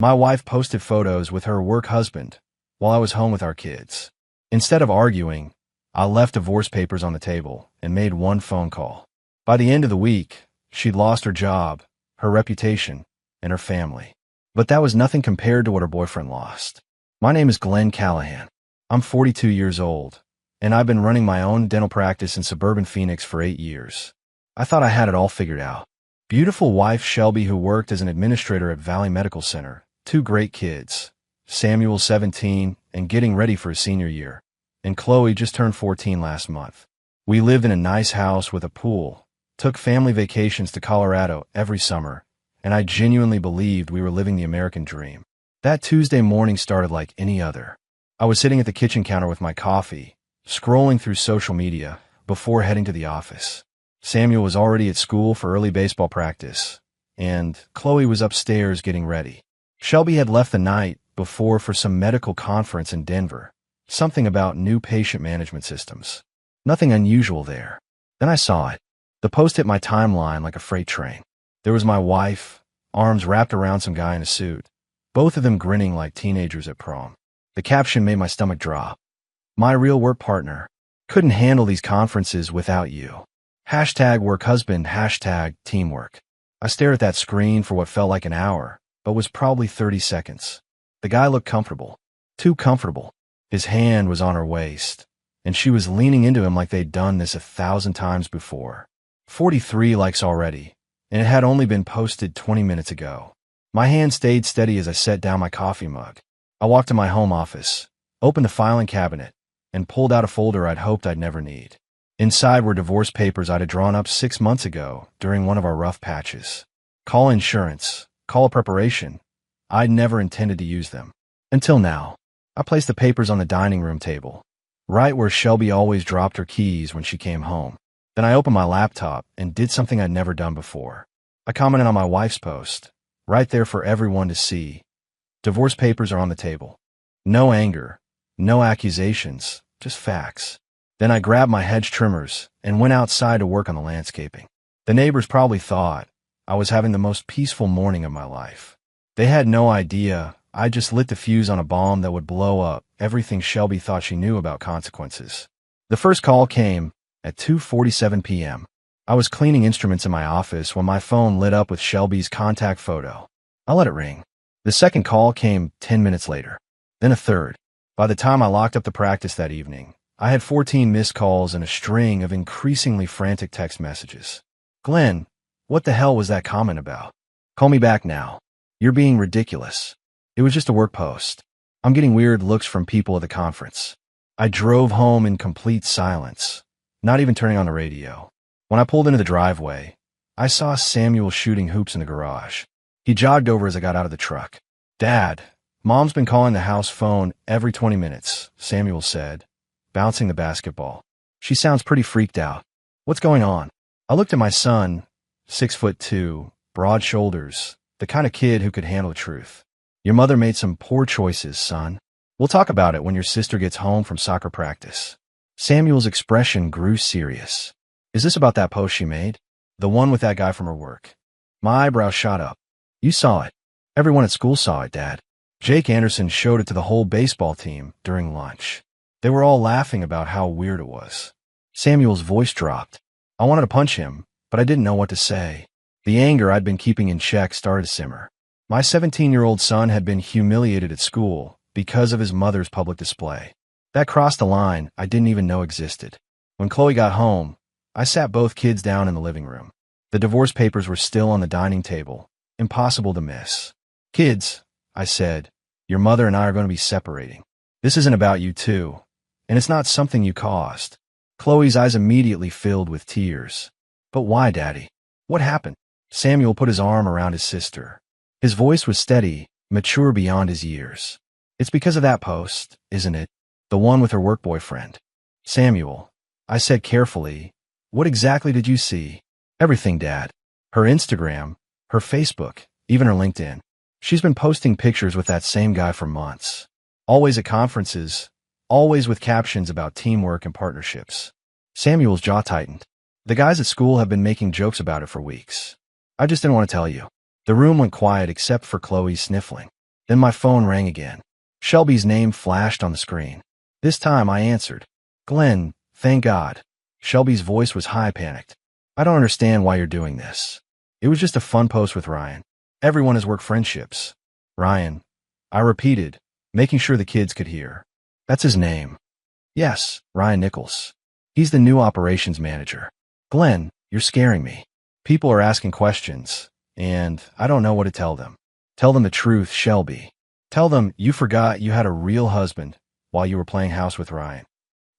My wife posted photos with her work husband while I was home with our kids. Instead of arguing, I left divorce papers on the table and made one phone call. By the end of the week, she'd lost her job, her reputation, and her family. But that was nothing compared to what her boyfriend lost. My name is Glenn Callahan. I'm 42 years old, and I've been running my own dental practice in suburban Phoenix for 8 years. I thought I had it all figured out. Beautiful wife Shelby, who worked as an administrator at Valley Medical Center, 2 great kids, Samuel 17 and getting ready for his senior year, and Qley just turned 14 last month. We lived in a nice house with a pool, took family vacations to Colorado every summer, and I genuinely believed we were living the American dream. That Tuesday morning started like any other. I was sitting at the kitchen counter with my coffee, scrolling through social media before heading to the office. Samuel was already at school for early baseball practice, and Qley was upstairs getting ready. Shelby had left the night before for some medical conference in Denver, something about new patient management systems. Nothing unusual there. Then I saw it. The post hit my timeline like a freight train. There was my wife, arms wrapped around some guy in a suit, both of them grinning like teenagers at prom. The caption made my stomach drop. My real work partner. Couldn't handle these conferences without you. #workhusband, #teamwork. I stared at that screen for what felt like an hour, but was probably 30 seconds. The guy looked comfortable. Too comfortable. His hand was on her waist, and she was leaning into him like they'd done this 1,000 times before. 43 likes already, and it had only been posted 20 minutes ago. My hand stayed steady as I set down my coffee mug. I walked to my home office, opened the filing cabinet, and pulled out a folder I'd hoped I'd never need. Inside were divorce papers I'd drawn up 6 months ago during one of our rough patches. Call insurance, call preparation. I'd never intended to use them. Until now. I placed the papers on the dining room table, right where Shelby always dropped her keys when she came home. Then I opened my laptop and did something I'd never done before. I commented on my wife's post, right there for everyone to see. Divorce papers are on the table. No anger, no accusations, just facts. Then I grabbed my hedge trimmers and went outside to work on the landscaping. The neighbors probably thought I was having the most peaceful morning of my life. They had no idea I just lit the fuse on a bomb that would blow up everything Shelby thought she knew about consequences. The first call came at 2:47 p.m. I was cleaning instruments in my office when my phone lit up with Shelby's contact photo. I let it ring. The second call came 10 minutes later. Then a third. By the time I locked up the practice that evening, I had 14 missed calls and a string of increasingly frantic text messages. Glenn, what the hell was that comment about? Call me back now. You're being ridiculous. It was just a work post. I'm getting weird looks from people at the conference. I drove home in complete silence, not even turning on the radio. When I pulled into the driveway, I saw Samuel shooting hoops in the garage. He jogged over as I got out of the truck. Dad, Mom's been calling the house phone every 20 minutes, Samuel said, bouncing the basketball. She sounds pretty freaked out. What's going on? I looked at my son, 6'2", broad shoulders, the kind of kid who could handle the truth. Your mother made some poor choices, son. We'll talk about it when your sister gets home from soccer practice. Samuel's expression grew serious. Is this about that post she made? The one with that guy from her work? My eyebrows shot up. You saw it. Everyone at school saw it, Dad. Jake Anderson showed it to the whole baseball team during lunch. They were all laughing about how weird it was. Samuel's voice dropped. I wanted to punch him, but I didn't know what to say. The anger I'd been keeping in check started to simmer. My 17-year-old son had been humiliated at school because of his mother's public display. That crossed a line I didn't even know existed. When Qley got home, I sat both kids down in the living room. The divorce papers were still on the dining table, impossible to miss. Kids, I said, your mother and I are going to be separating. This isn't about you two, and it's not something you caused. Qley's eyes immediately filled with tears. But why, Daddy? What happened? Samuel put his arm around his sister. His voice was steady, mature beyond his years. It's because of that post, isn't it? The one with her work boyfriend. Samuel, I said carefully, what exactly did you see? Everything, Dad. Her Instagram, her Facebook, even her LinkedIn. She's been posting pictures with that same guy for months. Always at conferences, always with captions about teamwork and partnerships. Samuel's jaw tightened. The guys at school have been making jokes about it for weeks. I just didn't want to tell you. The room went quiet except for Qley sniffling. Then my phone rang again. Shelby's name flashed on the screen. This time I answered. Glenn, thank God. Shelby's voice was high-panicked. I don't understand why you're doing this. It was just a fun post with Ryan. Everyone has work friendships. Ryan, I repeated, making sure the kids could hear. That's his name. Yes, Ryan Nichols. He's the new operations manager. Glenn, you're scaring me. People are asking questions, and I don't know what to tell them. Tell them the truth, Shelby. Tell them you forgot you had a real husband while you were playing house with Ryan.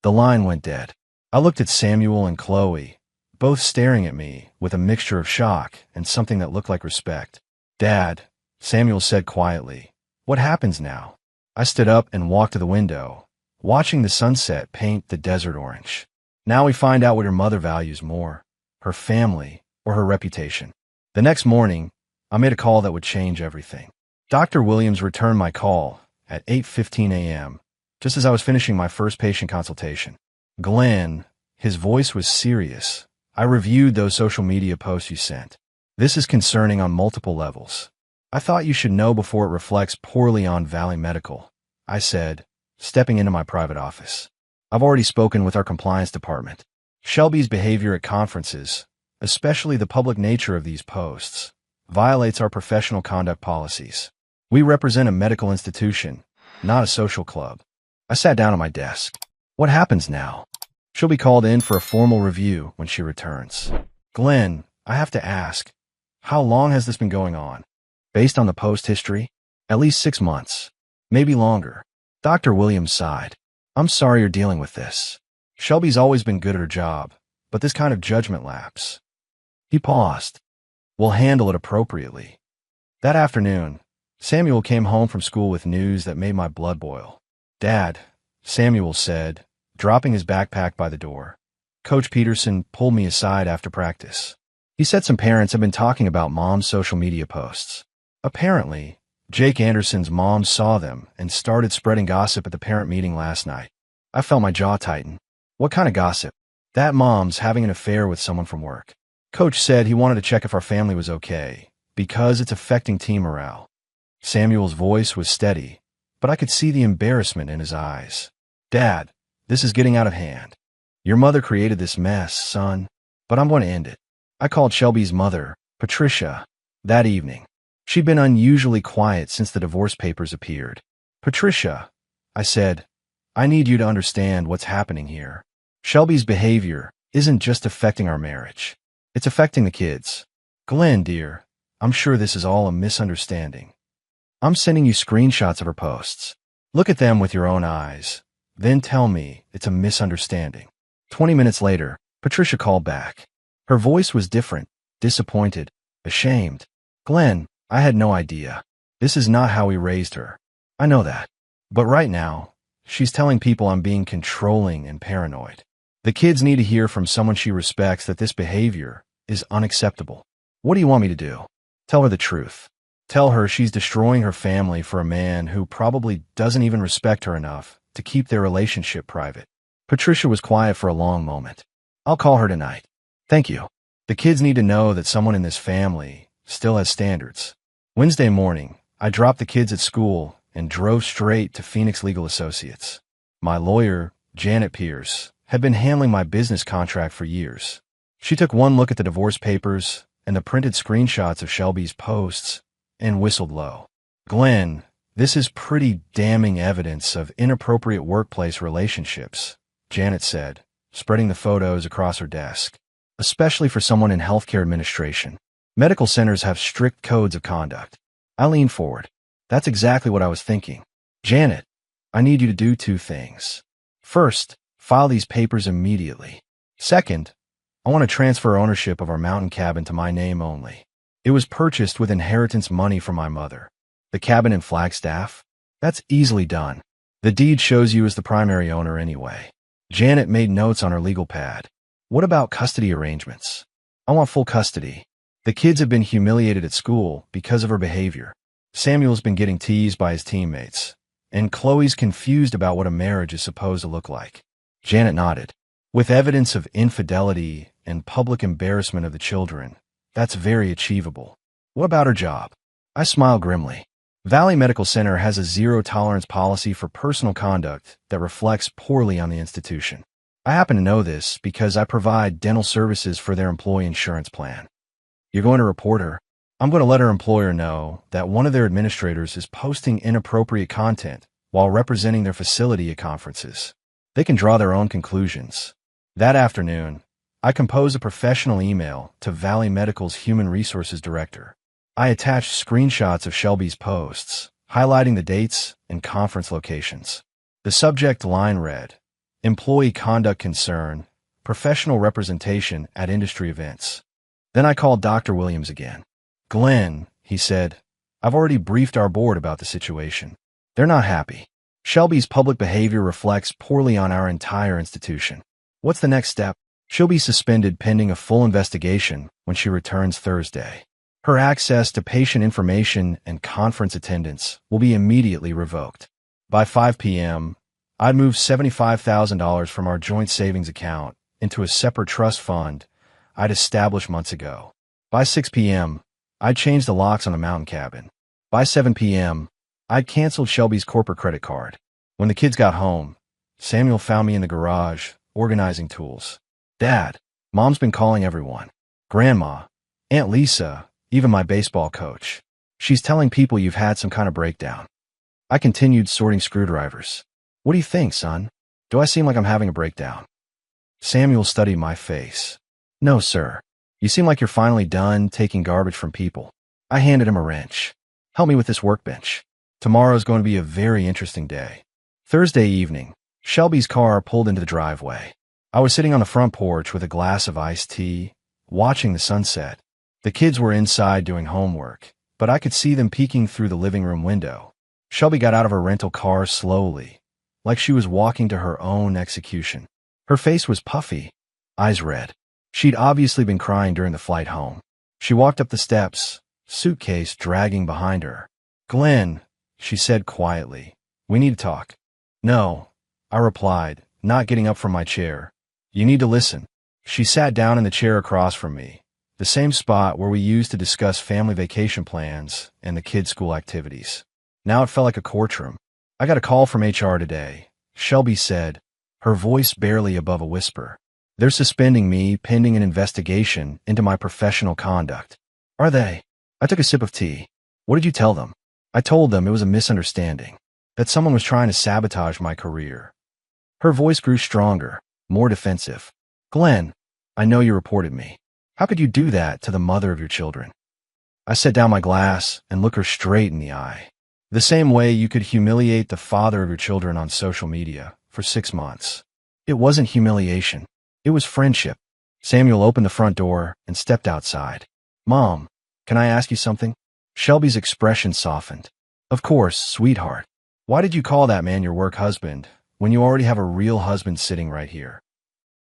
The line went dead. I looked at Samuel and Qley, both staring at me with a mixture of shock and something that looked like respect. Dad, Samuel said quietly, what happens now? I stood up and walked to the window, watching the sunset paint the desert orange. Now we find out what your mother values more, her family or her reputation. The next morning, I made a call that would change everything. Dr. Williams returned my call at 8:15 a.m., just as I was finishing my first patient consultation. Glenn, his voice was serious. I reviewed those social media posts you sent. This is concerning on multiple levels. I thought you should know before it reflects poorly on Valley Medical, I said, stepping into my private office. I've already spoken with our compliance department. Shelby's behavior at conferences, especially the public nature of these posts, violates our professional conduct policies. We represent a medical institution, not a social club. I sat down at my desk. What happens now? She'll be called in for a formal review when she returns. Glenn, I have to ask, how long has this been going on? Based on the post history? At least 6 months. Maybe longer. Dr. Williams sighed. I'm sorry you're dealing with this. Shelby's always been good at her job, but this kind of judgment lapse. He paused. We'll handle it appropriately. That afternoon, Samuel came home from school with news that made my blood boil. Dad, Samuel said, dropping his backpack by the door. Coach Peterson pulled me aside after practice. He said some parents have been talking about Mom's social media posts. Apparently, Jake Anderson's mom saw them and started spreading gossip at the parent meeting last night. I felt my jaw tighten. What kind of gossip? That Mom's having an affair with someone from work. Coach said he wanted to check if our family was okay, because it's affecting team morale. Samuel's voice was steady, but I could see the embarrassment in his eyes. Dad, this is getting out of hand. Your mother created this mess, son, but I'm going to end it. I called Shelby's mother, Patricia, that evening. She'd been unusually quiet since the divorce papers appeared. Patricia, I said, I need you to understand what's happening here. Shelby's behavior isn't just affecting our marriage. It's affecting the kids. Glenn, dear, I'm sure this is all a misunderstanding. I'm sending you screenshots of her posts. Look at them with your own eyes. Then tell me it's a misunderstanding. 20 minutes later, Patricia called back. Her voice was different, disappointed, ashamed. Glenn, I had no idea. This is not how we raised her. I know that. But right now, she's telling people I'm being controlling and paranoid. The kids need to hear from someone she respects that this behavior is unacceptable. What do you want me to do? Tell her the truth. Tell her she's destroying her family for a man who probably doesn't even respect her enough to keep their relationship private. Patricia was quiet for a long moment. I'll call her tonight. Thank you. The kids need to know that someone in this family still has standards. Wednesday morning, I dropped the kids at school and drove straight to Phoenix Legal Associates. My lawyer, Janet Pierce, had been handling my business contract for years. She took one look at the divorce papers and the printed screenshots of Shelby's posts and whistled low. Glenn, this is pretty damning evidence of inappropriate workplace relationships, Janet said, spreading the photos across her desk. Especially for someone in healthcare administration. Medical centers have strict codes of conduct. I leaned forward. That's exactly what I was thinking. Janet, I need you to do 2 things. First, file these papers immediately. Second, I want to transfer ownership of our mountain cabin to my name only. It was purchased with inheritance money from my mother. The cabin in Flagstaff? That's easily done. The deed shows you as the primary owner anyway. Janet made notes on her legal pad. What about custody arrangements? I want full custody. The kids have been humiliated at school because of her behavior. Samuel's been getting teased by his teammates, and Qley's confused about what a marriage is supposed to look like. Janet nodded. With evidence of infidelity and public embarrassment of the children, that's very achievable. What about her job? I smiled grimly. Valley Medical Center has a zero-tolerance policy for personal conduct that reflects poorly on the institution. I happen to know this because I provide dental services for their employee insurance plan. You're going to report her? I'm going to let her employer know that one of their administrators is posting inappropriate content while representing their facility at conferences. They can draw their own conclusions. That afternoon, I composed a professional email to Valley Medical's Human Resources Director. I attached screenshots of Shelby's posts, highlighting the dates and conference locations. The subject line read, "Employee Conduct Concern, Professional Representation at Industry Events." Then I called Dr. Williams again. "Glenn," he said, "I've already briefed our board about the situation. They're not happy. Shelby's public behavior reflects poorly on our entire institution. What's the next step?" "She'll be suspended pending a full investigation when she returns Thursday. Her access to patient information and conference attendance will be immediately revoked. By 5 p.m., I'd moved $75,000 from our joint savings account into a separate trust fund I'd established months ago. By 6 p.m., I'd changed the locks on the mountain cabin. By 7 p.m., I'd canceled Shelby's corporate credit card. When the kids got home, Samuel found me in the garage, organizing tools. "Dad, Mom's been calling everyone. Grandma, Aunt Lisa, even my baseball coach. She's telling people you've had some kind of breakdown." I continued sorting screwdrivers. "What do you think, son? Do I seem like I'm having a breakdown?" Samuel studied my face. "No, sir. You seem like you're finally done taking garbage from people." I handed him a wrench. "Help me with this workbench. Tomorrow's going to be a very interesting day." Thursday evening, Shelby's car pulled into the driveway. I was sitting on the front porch with a glass of iced tea, watching the sunset. The kids were inside doing homework, but I could see them peeking through the living room window. Shelby got out of her rental car slowly, like she was walking to her own execution. Her face was puffy, eyes red. She'd obviously been crying during the flight home. She walked up the steps, suitcase dragging behind her. "Glenn," she said quietly, "we need to talk." "No," I replied, not getting up from my chair. "You need to listen." She sat down in the chair across from me, the same spot where we used to discuss family vacation plans and the kids' school activities. Now it felt like a courtroom. "I got a call from HR today," Shelby said, her voice barely above a whisper. "They're suspending me pending an investigation into my professional conduct." "Are they?" I took a sip of tea. "What did you tell them?" "I told them it was a misunderstanding, that someone was trying to sabotage my career." Her voice grew stronger, more defensive. "Glenn, I know you reported me. How could you do that to the mother of your children?" I set down my glass and looked her straight in the eye. "The same way you could humiliate the father of your children on social media for 6 months. It wasn't humiliation. It was friendship." Samuel opened the front door and stepped outside. "Mom, can I ask you something?" Shelby's expression softened. "Of course, sweetheart. Why did you call that man your work husband when you already have a real husband sitting right here?"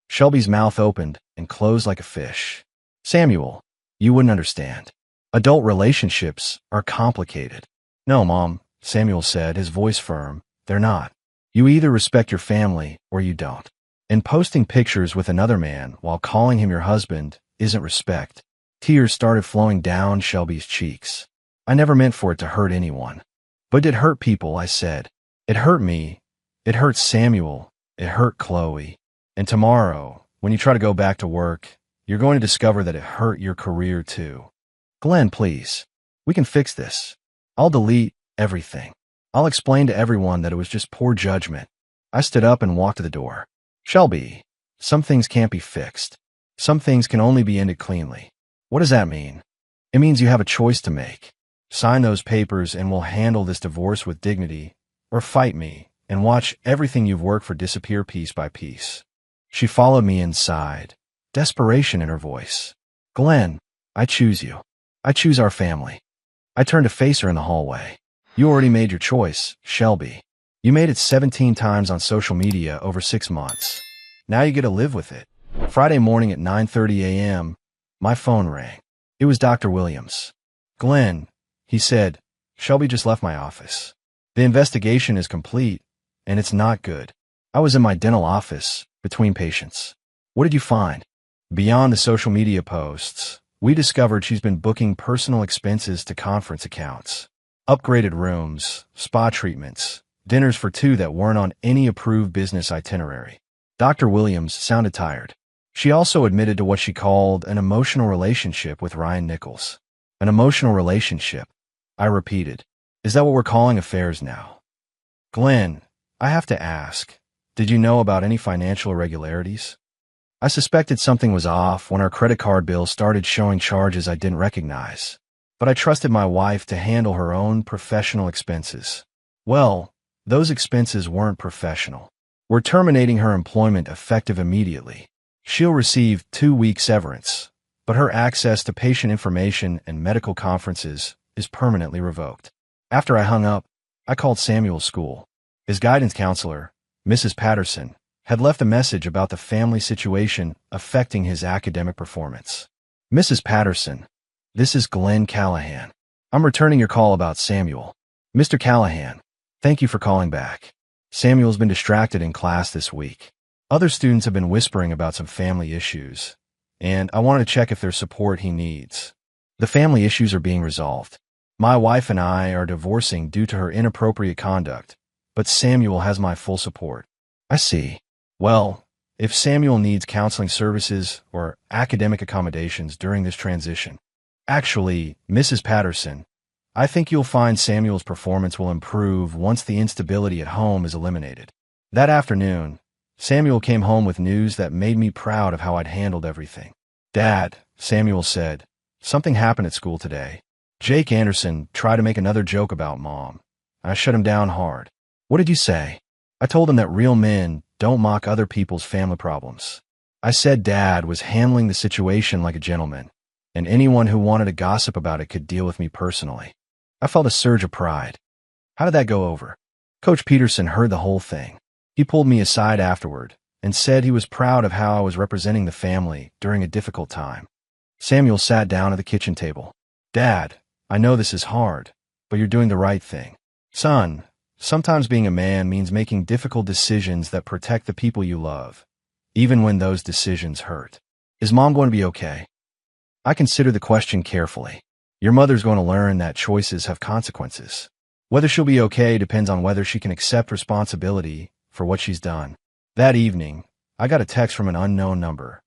Shelby's mouth opened and closed like a fish. "Samuel, you wouldn't understand. Adult relationships are complicated." "No, Mom," Samuel said, his voice firm. "They're not. You either respect your family or you don't. And posting pictures with another man while calling him your husband isn't respect." Tears started flowing down Shelby's cheeks. "I never meant for it to hurt anyone." "But it hurt people," I said. "It hurt me. It hurt Samuel. It hurt Qley. And tomorrow, when you try to go back to work, you're going to discover that it hurt your career too." "Glenn, please. We can fix this. I'll delete everything. I'll explain to everyone that it was just poor judgment." I stood up and walked to the door. "Shelby, some things can't be fixed. Some things can only be ended cleanly." "What does that mean?" "It means you have a choice to make. Sign those papers and we'll handle this divorce with dignity, or fight me and watch everything you've worked for disappear piece by piece." She followed me inside, desperation in her voice. "Glenn, I choose you. I choose our family." I turned to face her in the hallway. "You already made your choice, Shelby. You made it 17 times on social media over 6 months. Now you get to live with it." Friday morning at 9:30 a.m., my phone rang. It was Dr. Williams. "Glenn," he said, "Shelby just left my office. The investigation is complete, and it's not good." I was in my dental office, between patients. "What did you find?" "Beyond the social media posts, we discovered she's been booking personal expenses to conference accounts. Upgraded rooms, spa treatments, dinners for two that weren't on any approved business itinerary. Dr. Williams sounded tired. She also admitted to what she called an emotional relationship with Ryan Nichols. An emotional relationship, I repeated. Is that what we're calling affairs now? Glenn, I have to ask, did you know about any financial irregularities? I suspected something was off when our credit card bill started showing charges I didn't recognize, but I trusted my wife to handle her own professional expenses. Well, those expenses weren't professional. We're terminating her employment effective immediately. She'll receive 2-week severance, but her access to patient information and medical conferences is permanently revoked. After I hung up, I called Samuel's school. His guidance counselor, Mrs. Patterson, had left a message about the family situation affecting his academic performance. Mrs. Patterson, this is Glenn Callahan. I'm returning your call about Samuel. Mr. Callahan, thank you for calling back. Samuel's been distracted in class this week. Other students have been whispering about some family issues, and I wanted to check if there's support he needs. The family issues are being resolved. My wife and I are divorcing due to her inappropriate conduct, but Samuel has my full support. I see. Well, if Samuel needs counseling services or academic accommodations during this transition. Actually, Mrs. Patterson, I think you'll find Samuel's performance will improve once the instability at home is eliminated. That afternoon, Samuel came home with news that made me proud of how I'd handled everything. Dad, Samuel said, something happened at school today. Jake Anderson tried to make another joke about Mom. I shut him down hard. What did you say? I told him that real men don't mock other people's family problems. I said Dad was handling the situation like a gentleman, and anyone who wanted to gossip about it could deal with me personally. I felt a surge of pride. How did that go over? Coach Peterson heard the whole thing. He pulled me aside afterward and said he was proud of how I was representing the family during a difficult time. Samuel sat down at the kitchen table. Dad, I know this is hard, but you're doing the right thing. Son, sometimes being a man means making difficult decisions that protect the people you love, even when those decisions hurt. Is Mom going to be okay? I considered the question carefully. Your mother's going to learn that choices have consequences. Whether she'll be okay depends on whether she can accept responsibility for what she's done. That evening, I got a text from an unknown number.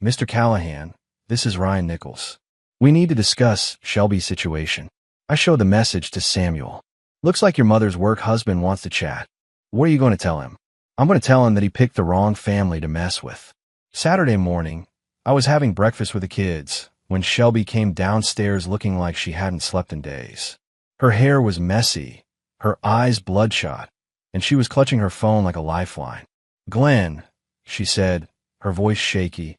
Mr. Callahan, this is Ryan Nichols. We need to discuss Shelby's situation. I showed the message to Samuel. Looks like your mother's work husband wants to chat. What are you going to tell him? I'm going to tell him that he picked the wrong family to mess with. Saturday morning, I was having breakfast with the kids when Shelby came downstairs looking like she hadn't slept in days. Her hair was messy, her eyes bloodshot, and she was clutching her phone like a lifeline. Glenn, she said, her voice shaky,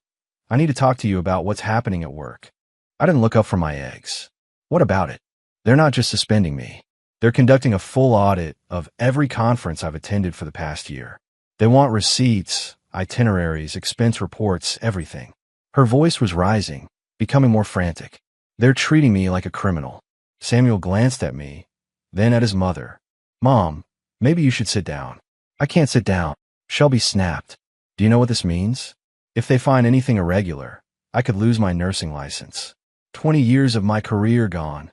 I need to talk to you about what's happening at work. I didn't look up from my eggs. What about it? They're not just suspending me. They're conducting a full audit of every conference I've attended for the past year. They want receipts, itineraries, expense reports, everything. Her voice was rising, becoming more frantic. They're treating me like a criminal. Samuel glanced at me, then at his mother. Mom, maybe you should sit down. I can't sit down. Shelby snapped. Do you know what this means? If they find anything irregular, I could lose my nursing license. 20 years of my career gone.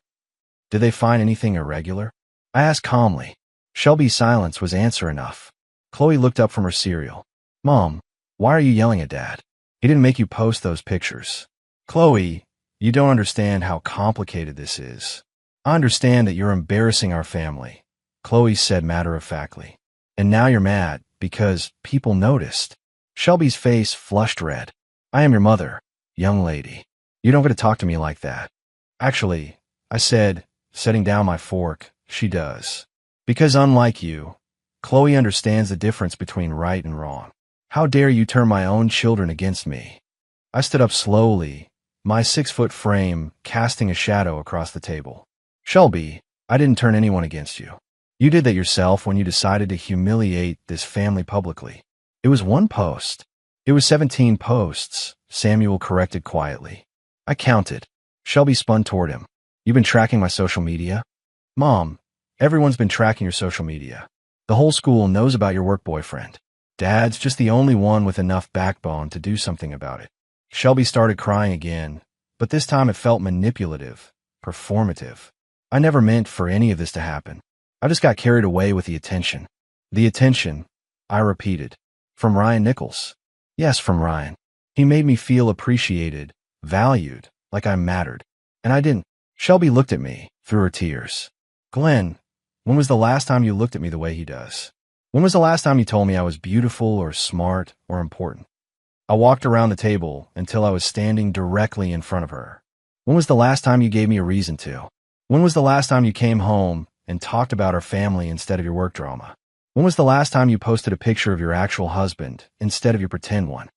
Did they find anything irregular? I asked calmly. Shelby's silence was answer enough. Qley looked up from her cereal. Mom, why are you yelling at Dad? He didn't make you post those pictures. Qley, you don't understand how complicated this is. I understand that you're embarrassing our family, Qley said matter-of-factly. And now you're mad because people noticed. Shelby's face flushed red. I am your mother, young lady. You don't get to talk to me like that. Actually, I said, setting down my fork, she does. Because unlike you, Qley understands the difference between right and wrong. How dare you turn my own children against me? I stood up slowly, my 6-foot frame casting a shadow across the table. Shelby, I didn't turn anyone against you. You did that yourself when you decided to humiliate this family publicly. It was one post. It was 17 posts, Samuel corrected quietly. I counted. Shelby spun toward him. You've been tracking my social media? Mom, everyone's been tracking your social media. The whole school knows about your work boyfriend. Dad's just the only one with enough backbone to do something about it. Shelby started crying again, but this time it felt manipulative, performative. I never meant for any of this to happen. I just got carried away with the attention. The attention, I repeated. From Ryan Nichols. Yes, from Ryan. He made me feel appreciated, valued, like I mattered. And I didn't. Shelby looked at me, through her tears. Glenn, when was the last time you looked at me the way he does? When was the last time you told me I was beautiful or smart or important? I walked around the table until I was standing directly in front of her. When was the last time you gave me a reason to? When was the last time you came home and talked about our family instead of your work drama? When was the last time you posted a picture of your actual husband instead of your pretend one?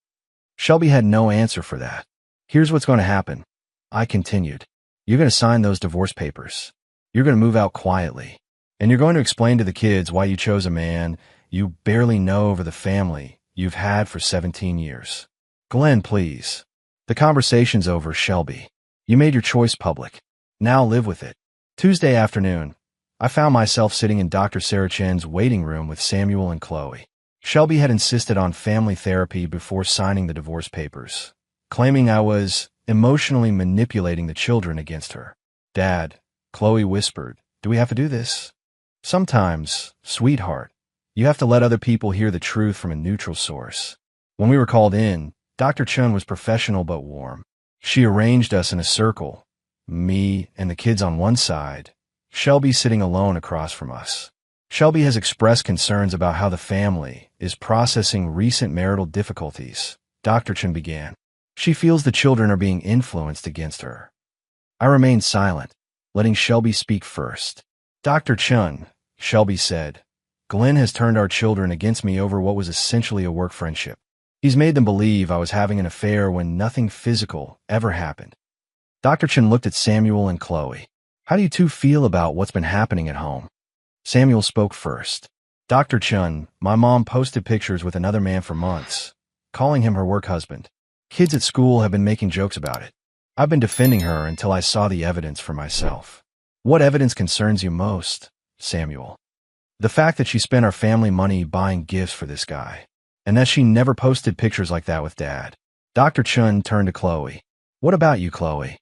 Shelby had no answer for that. Here's what's going to happen. I continued. You're going to sign those divorce papers. You're going to move out quietly. And you're going to explain to the kids why you chose a man you barely know over the family you've had for 17 years. Glenn, please. The conversation's over, Shelby. You made your choice public. Now live with it. Tuesday afternoon, I found myself sitting in Dr. Sarah Chen's waiting room with Samuel and Qley. Shelby had insisted on family therapy before signing the divorce papers, claiming I was emotionally manipulating the children against her. Dad, Qley whispered, do we have to do this? Sometimes, sweetheart, you have to let other people hear the truth from a neutral source. When we were called in, Dr. Chen was professional but warm. She arranged us in a circle, me and the kids on one side, Shelby sitting alone across from us. Shelby has expressed concerns about how the family is processing recent marital difficulties, Dr. Chen began. She feels the children are being influenced against her. I remained silent, letting Shelby speak first. Dr. Chen, Shelby said, Glenn has turned our children against me over what was essentially a work friendship. He's made them believe I was having an affair when nothing physical ever happened. Dr. Chen looked at Samuel and Qley. How do you two feel about what's been happening at home? Samuel spoke first. Dr. Chen, my mom posted pictures with another man for months, calling him her work husband. Kids at school have been making jokes about it. I've been defending her until I saw the evidence for myself. What evidence concerns you most, Samuel? The fact that she spent our family money buying gifts for this guy, and that she never posted pictures like that with Dad. Dr. Chen turned to Qley. What about you, Qley?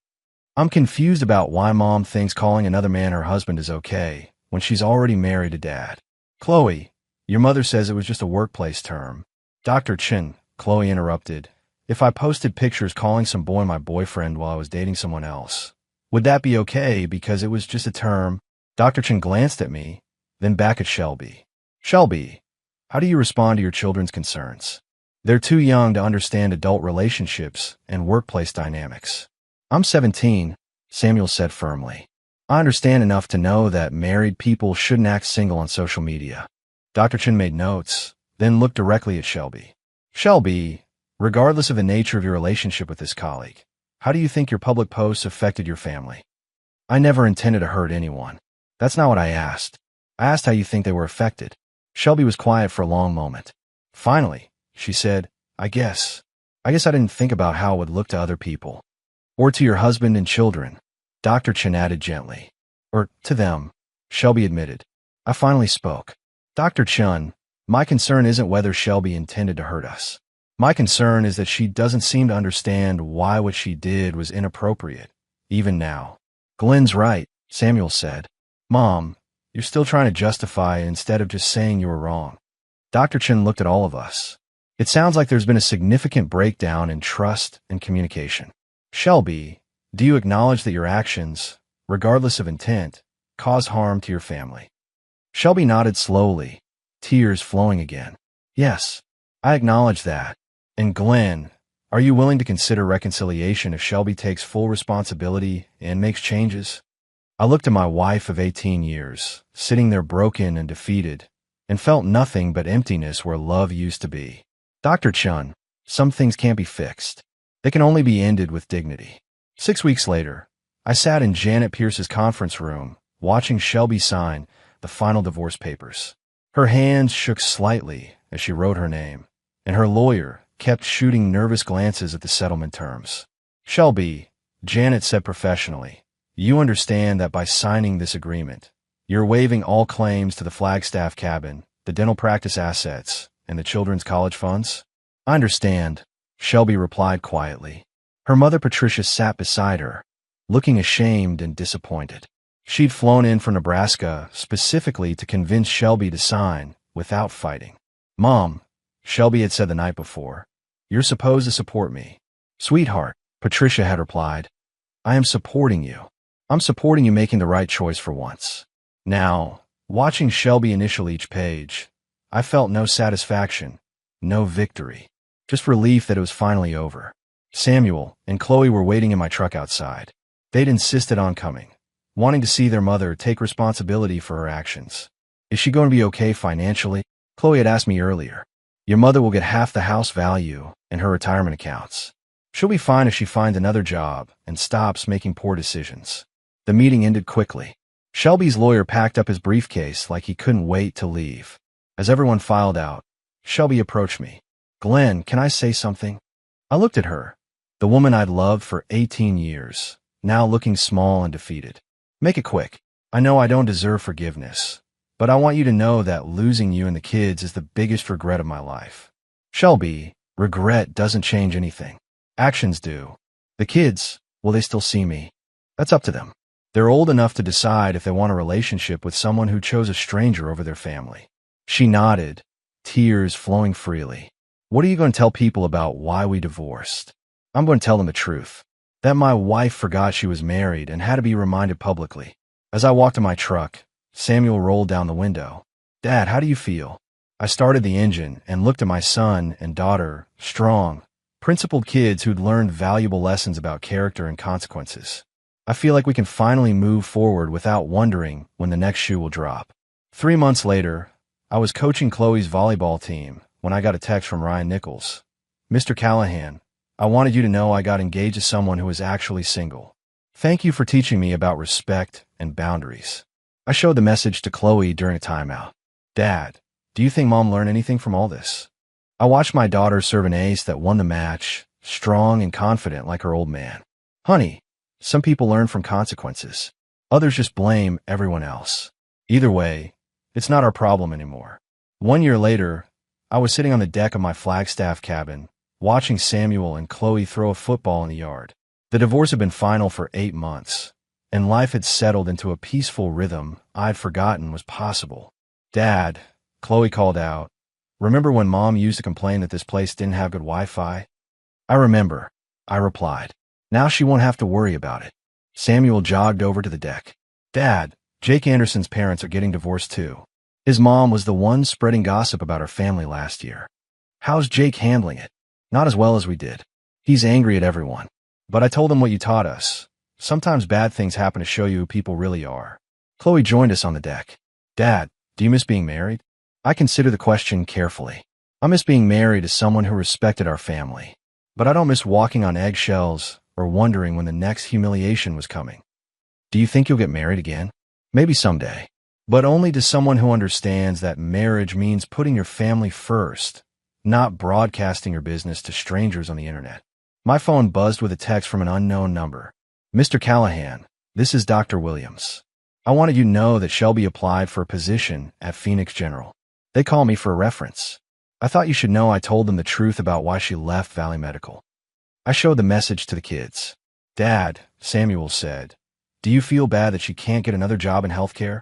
I'm confused about why Mom thinks calling another man her husband is okay when she's already married to Dad. Qley, your mother says it was just a workplace term. Dr. Chen, Qley interrupted. If I posted pictures calling some boy my boyfriend while I was dating someone else, would that be okay because it was just a term? Dr. Chen glanced at me, then back at Shelby. Shelby, how do you respond to your children's concerns? They're too young to understand adult relationships and workplace dynamics. I'm 17, Samuel said firmly. I understand enough to know that married people shouldn't act single on social media. Dr. Chen made notes, then looked directly at Shelby. Shelby, regardless of the nature of your relationship with this colleague, how do you think your public posts affected your family? I never intended to hurt anyone. That's not what I asked. I asked how you think they were affected. Shelby was quiet for a long moment. Finally, she said, I guess I didn't think about how it would look to other people. Or to your husband and children, Dr. Chen added gently. Or to them, Shelby admitted. I finally spoke. Dr. Chen, my concern isn't whether Shelby intended to hurt us. My concern is that she doesn't seem to understand why what she did was inappropriate, even now. Glenn's right, Samuel said. Mom, you're still trying to justify it instead of just saying you were wrong. Dr. Chen looked at all of us. It sounds like there's been a significant breakdown in trust and communication. Shelby, do you acknowledge that your actions, regardless of intent, cause harm to your family? Shelby nodded slowly, tears flowing again. Yes, I acknowledge that. And Glenn, are you willing to consider reconciliation if Shelby takes full responsibility and makes changes? I looked at my wife of 18 years, sitting there broken and defeated, and felt nothing but emptiness where love used to be. Dr. Chen, some things can't be fixed. They can only be ended with dignity. 6 weeks later, I sat in Janet Pierce's conference room, watching Shelby sign the final divorce papers. Her hands shook slightly as she wrote her name, and her lawyer kept shooting nervous glances at the settlement terms. Shelby, Janet said professionally, you understand that by signing this agreement, you're waiving all claims to the Flagstaff cabin, the dental practice assets, and the children's college funds? I understand, Shelby replied quietly. Her mother Patricia sat beside her, looking ashamed and disappointed. She'd flown in from Nebraska specifically to convince Shelby to sign without fighting. "Mom," Shelby had said the night before, "you're supposed to support me." "Sweetheart," Patricia had replied, "I am supporting you. I'm supporting you making the right choice for once." Now, watching Shelby initial each page, I felt no satisfaction, no victory, just relief that it was finally over. Samuel and Qley were waiting in my truck outside. They'd insisted on coming, wanting to see their mother take responsibility for her actions. "Is she going to be okay financially?" Qley had asked me earlier. "Your mother will get half the house value and her retirement accounts. She'll be fine if she finds another job and stops making poor decisions." The meeting ended quickly. Shelby's lawyer packed up his briefcase like he couldn't wait to leave. As everyone filed out, Shelby approached me. "Glenn, can I say something?" I looked at her, the woman I'd loved for 18 years, now looking small and defeated. "Make it quick. I know I don't deserve forgiveness, but I want you to know that losing you and the kids is the biggest regret of my life." "Shelby, regret doesn't change anything. Actions do. The kids, will they still see me? That's up to them. They're old enough to decide if they want a relationship with someone who chose a stranger over their family." She nodded, tears flowing freely. "What are you going to tell people about why we divorced?" "I'm going to tell them the truth. That my wife forgot she was married and had to be reminded publicly." As I walked to my truck, Samuel rolled down the window. "Dad, how do you feel?" I started the engine and looked at my son and daughter, strong, principled kids who'd learned valuable lessons about character and consequences. "I feel like we can finally move forward without wondering when the next shoe will drop." 3 months later, I was coaching Chloe's volleyball team when I got a text from Ryan Nichols. "Mr. Callahan, I wanted you to know I got engaged to someone who is actually single. Thank you for teaching me about respect and boundaries." I showed the message to Qley during a timeout. "Dad, do you think Mom learned anything from all this?" I watched my daughter serve an ace that won the match, strong and confident like her old man. "Honey, some people learn from consequences. Others just blame everyone else. Either way, it's not our problem anymore." 1 year later, I was sitting on the deck of my Flagstaff cabin, watching Samuel and Qley throw a football in the yard. The divorce had been final for 8 months, and life had settled into a peaceful rhythm I'd forgotten was possible. "Dad," Qley called out, "remember when Mom used to complain that this place didn't have good Wi-Fi?" "I remember," I replied. "Now she won't have to worry about it." Samuel jogged over to the deck. "Dad, Jake Anderson's parents are getting divorced too. His mom was the one spreading gossip about our family last year. How's Jake handling it?" "Not as well as we did. He's angry at everyone. But I told him what you taught us. Sometimes bad things happen to show you who people really are." Qley joined us on the deck. "Dad, do you miss being married?" I considered the question carefully. I miss being married to someone who respected our family. But I don't miss walking on eggshells or wondering when the next humiliation was coming. "Do you think you'll get married again?" "Maybe someday. But only to someone who understands that marriage means putting your family first, not broadcasting your business to strangers on the internet." My phone buzzed with a text from an unknown number. "Mr. Callahan, this is Dr. Williams. I wanted you to know that Shelby applied for a position at Phoenix General. They call me for a reference. I thought you should know I told them the truth about why she left Valley Medical." I showed the message to the kids. "Dad," Samuel said, "do you feel bad that she can't get another job in healthcare?"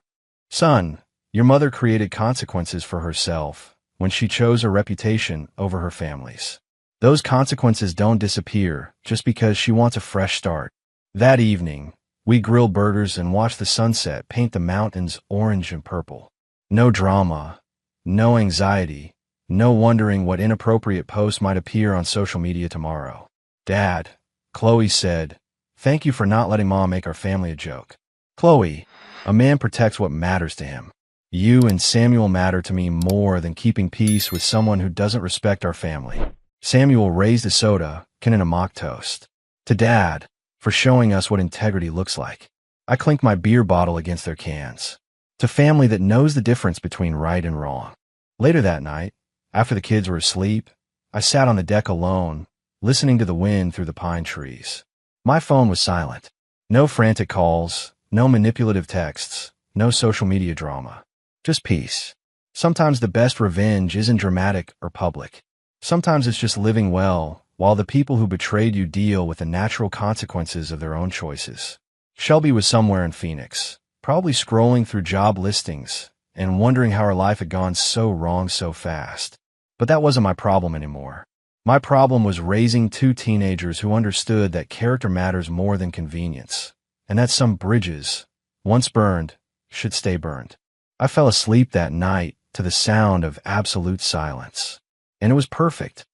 "Son, your mother created consequences for herself when she chose her reputation over her family's. Those consequences don't disappear just because she wants a fresh start." That evening, we grilled burgers and watched the sunset paint the mountains orange and purple. No drama, no anxiety, no wondering what inappropriate posts might appear on social media tomorrow. "Dad," Qley said, "thank you for not letting Mom make our family a joke." "Qley, a man protects what matters to him. You and Samuel matter to me more than keeping peace with someone who doesn't respect our family." Samuel raised a soda, can in a mock toast. "To Dad, for showing us what integrity looks like." I clinked my beer bottle against their cans. "To family that knows the difference between right and wrong." Later that night, after the kids were asleep, I sat on the deck alone, listening to the wind through the pine trees. My phone was silent. No frantic calls, no manipulative texts, no social media drama. Just peace. Sometimes the best revenge isn't dramatic or public. Sometimes it's just living well, while the people who betrayed you deal with the natural consequences of their own choices. Shelby was somewhere in Phoenix, probably scrolling through job listings and wondering how her life had gone so wrong so fast. But that wasn't my problem anymore. My problem was raising two teenagers who understood that character matters more than convenience, and that some bridges, once burned, should stay burned. I fell asleep that night to the sound of absolute silence. And it was perfect.